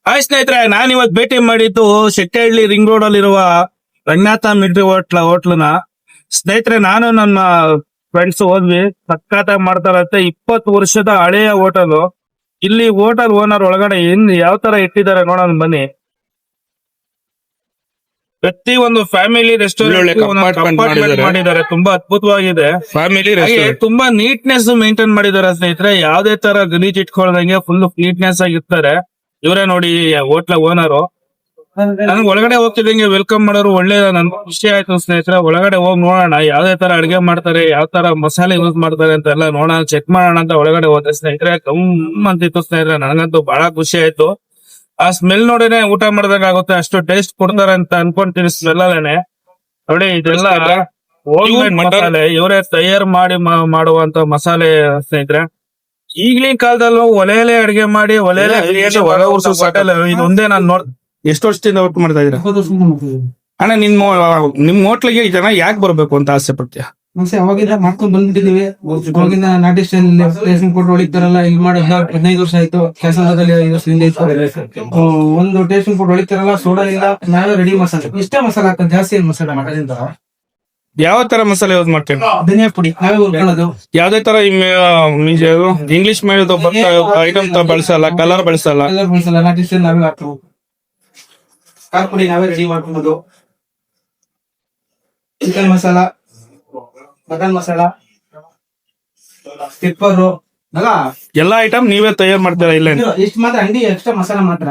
Hi ಸ್ನೇಹಿತರೆ, ನಾನ್ ಇವತ್ ಭೇಟಿ ಮಾಡಿದ್ದು ಶೆಟ್ಟಿಹಳ್ಳಿ ರಿಂಗ್ ರೋಡ್ ಅಲ್ಲಿರುವ ರಂಗನಾಥ ಮಿಲ್ಟ್ರಿ ಹೋಟ್ಲನ. ಸ್ನೇಹಿತರೆ, ನಾನು ನನ್ನ ಫ್ರೆಂಡ್ಸ್ ಹೋದ್ವಿ. ಸಕ್ಕತ್ತಾಗಿ ಮಾಡ್ತಾರಂತೆ. 20 ವರ್ಷದ ಹಳೆಯ ಹೋಟೆಲ್. ಇಲ್ಲಿ ಹೋಟೆಲ್ ಓನರ್ ಒಳಗಡೆ ಯಾವ ತರ ಇಟ್ಟಿದ್ದಾರೆ ನೋಡೋಣ ಬನ್ನಿ. ಪ್ರತಿ ಒಂದು ಫ್ಯಾಮಿಲಿ ರೆಸ್ಟೋರೆಂಟ್ ಮಾಡಿದ್ದಾರೆ. ತುಂಬಾ ಅದ್ಭುತವಾಗಿದೆ. ಫ್ಯಾಮಿಲಿ ರೆಸ್ಟೋರೆಂಟ್ ತುಂಬಾ ನೀಟ್ನೆಸ್ ಮೇಂಟೈನ್ ಮಾಡಿದ್ದಾರೆ ಸ್ನೇಹಿತರೆ. ಯಾವ್ದೇ ತರ ಗಲೀಜ್ ಇಟ್ಕೊಳ್ದಂಗೆ ಫುಲ್ ನೀಟ್ನೆಸ್ ಆಗಿರ್ತಾರೆ. ಇವರೇ ನೋಡಿ ಹೋಟ್ಲ ಓನರು. ನನ್ಗೆ ಒಳಗಡೆ ಹೋಗ್ತಿದ್ದಂಗೆ ವೆಲ್ಕಮ್ ಮಾಡೋರು ಒಳ್ಳೆ ನನ್ ಖುಷಿ ಆಯ್ತು ಸ್ನೇಹಿತರೆ. ಒಳಗಡೆ ಹೋಗಿ ನೋಡೋಣ ಯಾವ್ದೇ ತರ ಅಡಿಗೆ ಮಾಡ್ತಾರೆ, ಯಾವ ತರ ಮಸಾಲೆ ಯೂಸ್ ಮಾಡ್ತಾರೆ ಅಂತ ಎಲ್ಲ ನೋಡೋಣ, ಚೆಕ್ ಮಾಡೋಣ ಅಂತ ಒಳಗಡೆ ಹೋದೆ ಸ್ನೇಹಿತರೆ. ಗಮ್ ಅಂತಿತ್ತು ಸ್ನೇಹಿತರೆ. ನನಗಂತೂ ಬಹಳ ಖುಷಿ ಆಯ್ತು. ಆ ಸ್ಮೆಲ್ ನೋಡಿನೇ ಊಟ ಮಾಡ್ಬೇಕಾಗುತ್ತೆ, ಅಷ್ಟು ಟೇಸ್ಟ್ ಕೊಡ್ತಾರೆ ಅಂತ ಅನ್ಕೊಂತೀನಿ. ಸ್ಮೆಲ್ ಅಲ್ಲೇನೆ ನೋಡಿ, ಇದೆಲ್ಲ ಮಸಾಲೆ ಇವರೇ ತಯಾರು ಮಾಡಿ ಮಾಡುವಂತ ಮಸಾಲೆ ಸ್ನೇಹಿತರೆ. ಈಗಿನ ಕಾಲದಲ್ಲೂ ಒಲೆಯಲ್ಲೇ ಅಡಿಗೆ ಮಾಡಿ ಒಲೆಯಲ್ಲೇ ಇದೊಂದೇ ನಾನು ಎಷ್ಟು ವರ್ಷದಿಂದ ವರ್ಕ್ ಮಾಡ್ತಾ ಇದ್ದೀರಾ ಅಣ್ಣ? ನಿಮ್ ಹೋಟ್ಲಿಗೆ ಜನ ಯಾಕೆ ಬರ್ಬೇಕು ಅಂತ ಆಸೆ ಪಡ್ತೀಯ? ಅವಾಗಿಂದ ಮಾಡ್ಕೊಂಡ್ ಬಂದ್ಬಿಟ್ಟಿದೀವಿ. ಅವಾಗಿಂದ ನಾಟಿ ಸ್ಟೈಲ್ ರೇಷನ್ ಕೊಟ್ಟು ಹೊಳಿತಾರಲ್ಲ, ಇಲ್ಲಿ ಮಾಡಿ 15 ವರ್ಷ ಆಯ್ತು. ಕೆಲಸದಲ್ಲಿ 5 ವರ್ಷದಿಂದ ಇತ್ತು. ಒಂದು ಟೇಷನ್ ಕೊಟ್ಟು ಹೊಳಿತಾರಲ್ಲ, ಸೋಡಾ ಇಲ್ಲ, ನಾವೇ ರೆಡಿ ಮಸಾಲೆ, ಇಷ್ಟೇ ಮಸಾಲೆ ಹಾಕೋದು, ಜಾಸ್ತಿ ಏನು ಮಸಾಲೆ ಮಾಡೋದ್ರಿಂದ. ಯಾವ ತರ ಮಸಾಲೆ ಯೂಸ್ ಮಾಡ್ತೀವಿ? ಧನಿಯಾ ಪುಡಿ ನಾವೇ ಹುರ್ಕೊಳ್ಳೋದು. ಯಾವ್ದೇ ತರ ಇಂಗ್ಲಿಷ್ ಮೇಡಮ್ ಐಟಮ್ ಬಳಸಲ್ಲ, ಕಲರ್ ಬಳಸಲ್ಲ. ಕಲರ್ ಬಳಸಲ್ಲ, ನಾಟಿ ಸ್ಟೈಲ್ ನಾವೇ ಹಾಕ್ತೇವೆ. ಖಾರ ಪುಡಿ ನಾವೇ ರೆಡಿ ಮಾಡ್ಕೊಬೋದು. Chicken masala, mutton masala, pepper ಎಲ್ಲಾ ಐಟಮ್ ನೀವೇ ತಯಾರು ಮಾಡ್ತೀರಾ? ಇಲ್ಲ ಇಷ್ಟು ಮಾತ್ರ ಅಂಗಡಿ ಎಕ್ಸ್ಟ್ರಾ ಮಸಾಲ ಮಾತ್ರ.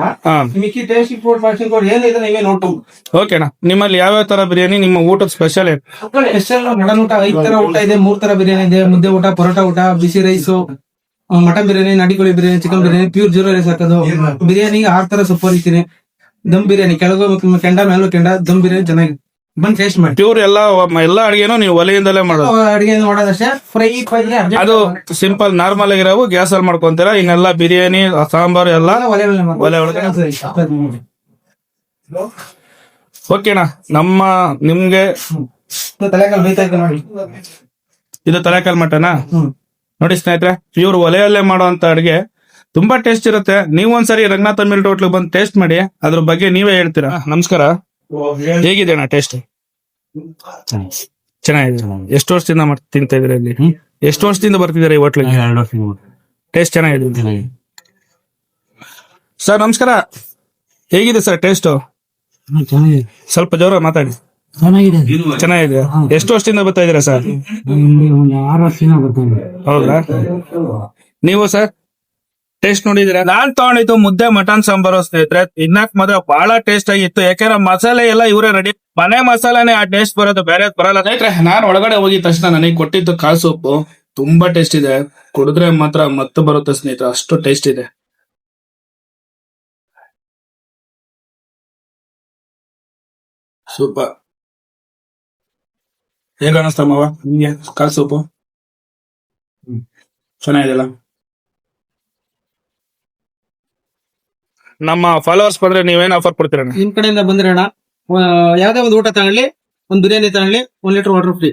ಮಿಕ್ಕಿ ಟೇಸ್ಟಿಂಗ್ ಫುಡ್ ಫಾಸ್ಟಿಂಗ್ ಫುಡ್ ಏನಿದೆ ನೀವೇ ನೋಡ್ಬೋದು. ಓಕೆನಾ? ನಿಮ್ಮಲ್ಲಿ ಯಾವ್ಯಾವ ತರ ಬಿರಿಯಾನಿ, ನಿಮ್ಮ ಊಟದ ಸ್ಪೆಷಲ್ ಏನು? ಸ್ಪೆಷಲ್ ಮಟನ್ ಊಟ 5 ತರ ಊಟ ಇದೆ. 3 ತರ ಬಿರಿಯಾನಿ ಇದೆ. ಮುದ್ದೆ ಊಟ, ಪರೋಟ ಊಟ, ಬಿಸಿ ರೈಸು, ಮಟನ್ ಬಿರಿಯಾನಿ, ನಾಟಿ ಕೋಳಿ biryani, chicken biryani, pure zero rice ಹಾಕೋದು. ಬಿರಿಯಾನಿಗೆ 6 ತರ ಸೊಪ್ಪು ಹಾಕ್ತೀನಿ. ದಮ್ ಬಿರಿಯಾನಿ ಕೆಳಗು ಕೆಂಡ ಮೇಲೂ ಕೆಂಡ, ದಮ್ ಬಿರಿಯಾನಿ ಚೆನ್ನಾಗಿ ಬಂದ್ ಟೇಸ್ಟ್ ಮಾಡಿ. ಪ್ಯೂರ್ ಎಲ್ಲಾ ಅಡಿಗೆನೂ ನೀವು ಒಲೆಯಿಂದಲೇ ಮಾಡೋದು? ಅಡಿಗೆ ಮಾಡೋದಷ್ಟೇ. ಫ್ರೈ ಅದು ಸಿಂಪಲ್ ನಾರ್ಮಲ್ ಆಗಿರೋ ಗ್ಯಾಸ್ ಅಲ್ಲಿ ಮಾಡ್ಕೊಂತೀರಾ? ಇನ್ನೆಲ್ಲ ಬಿರಿಯಾನಿ, ಸಾಂಬಾರು ಎಲ್ಲ ಒಲೆ ಒಳಗೆ. ಓಕೆನಾ? ನಿಮ್ಗೆ ತಲೆಕಾಲು ಬೇಯ್ತಾ ನೋಡಿ. ಇದು ತಲೆಕಾಲ್ ಮಟನಾ? ನೋಡಿ ಸ್ನೇಹಿತರೆ, ಪ್ಯೂರ್ ಒಲೆಯಲ್ಲೇ ಮಾಡುವಂತ ಅಡಿಗೆ ತುಂಬಾ ಟೇಸ್ಟ್ ಇರುತ್ತೆ. ನೀವೊಂದ್ಸರಿ ರಂಗನಾಥ ಮಿಲ್ಟ್ರಿ ಹೋಟ್ಲಿಗೆ ಬಂದು ಟೇಸ್ಟ್ ಮಾಡಿ, ಅದ್ರ ಬಗ್ಗೆ ನೀವೇ ಹೇಳ್ತೀರಾ. ನಮಸ್ಕಾರ, ಹೇಗಿದೆ ಅಣ್ಣ ಟೇಸ್ಟ್? ಚೆನ್ನಾಗಿದೆ. ಎಷ್ಟು ವರ್ಷದಿಂದ ತಿಂತಾ ಇದ್ರಿ ಇಲ್ಲಿ? ಎಷ್ಟು ವರ್ಷದಿಂದ ಬರ್ತಿದ್ದೀರಾ ಈ ಹೋಟ್ಲಿಗೆ? 2 ವರ್ಷ. ಟೇಸ್ಟ್ ಚೆನ್ನಾಗಿದೆ ಸರ್. ನಮಸ್ಕಾರ, ಹೇಗಿದೆ ಸರ್ ಟೇಸ್ಟ್? ಸ್ವಲ್ಪ ಜೋರ ಮಾತಾಡಿ. ಚೆನ್ನಾಗಿದೆ. ಎಷ್ಟು ವರ್ಷದಿಂದ ಬರ್ತಾ ಇದೀರಾ ಸರ್? 6 ವರ್ಷದಿಂದ ಬರ್ತೀನಿ. ಹೌದಾ? ನೀವು ಸರ್ ಟೇಸ್ಟ್ ನೋಡಿದೀರಾ? ನಾನ್ ತಗೊಂಡಿದ್ದು ಮುದ್ದೆ ಮಟನ್ ಸಾಂಬಾರು ಸ್ನೇಹಿತರೆ. ತಿನ್ನಕ್ ಮಾತ್ರ ಬಹಳ ಟೇಸ್ಟ್ ಆಗಿತ್ತು. ಯಾಕಂದ್ರೆ ಮಸಾಲೆ ಎಲ್ಲ ಇವರೇ ರೆಡಿ, ಮನೆ ಮಸಾಲಾನೇ ಆ ಟೇಸ್ಟ್ ಬರೋದು, ಬೇರೆ ಬರಲ್ಲ ಸ್ನೇಹಿತರೆ. ನಾನ್ ಒಳಗಡೆ ಹೋಗಿದ ತಕ್ಷಣ ನನಗೆ ಕೊಟ್ಟಿದ್ದು ಕಾಳು ಸೊಪ್ಪು ತುಂಬಾ ಟೇಸ್ಟ್ ಇದೆ. ಕುಡಿದ್ರೆ ಮಾತ್ರ ಮತ್ತೆ ಬರುತ್ತೆ ಸ್ನೇಹಿತರೆ, ಅಷ್ಟು ಟೇಸ್ಟ್ ಇದೆ. ಸೂಪರ್. ಹೇಗ ಅನಿಸ್ತಾ ಮಾವ ನಿಮ್ಗೆ ಕಾಳು ಸೊಪ್ಪು? ಚೆನ್ನಾಗಿದೆಲ್ಲ. ನಮ್ಮ ಫಾಲೋವರ್ಸ್ ಬಂದ್ರೆ ನೀವೇನ್ ಆಫರ್ ಕೊಡ್ತೀರ? ನಿಮ್ ಕಡೆಯಿಂದ ಬಂದ್ರೆ ಅಣ್ಣ, ಯಾವ್ದೇ ಒಂದು ಊಟ ತಗೊಳ್ಳಿ, ಒಂದು ಬಿರಿಯಾನಿ ತಗೊಳ್ಳಿ, 1 ಲೀಟರ್ ವಾಟರ್ ಫ್ರೀ.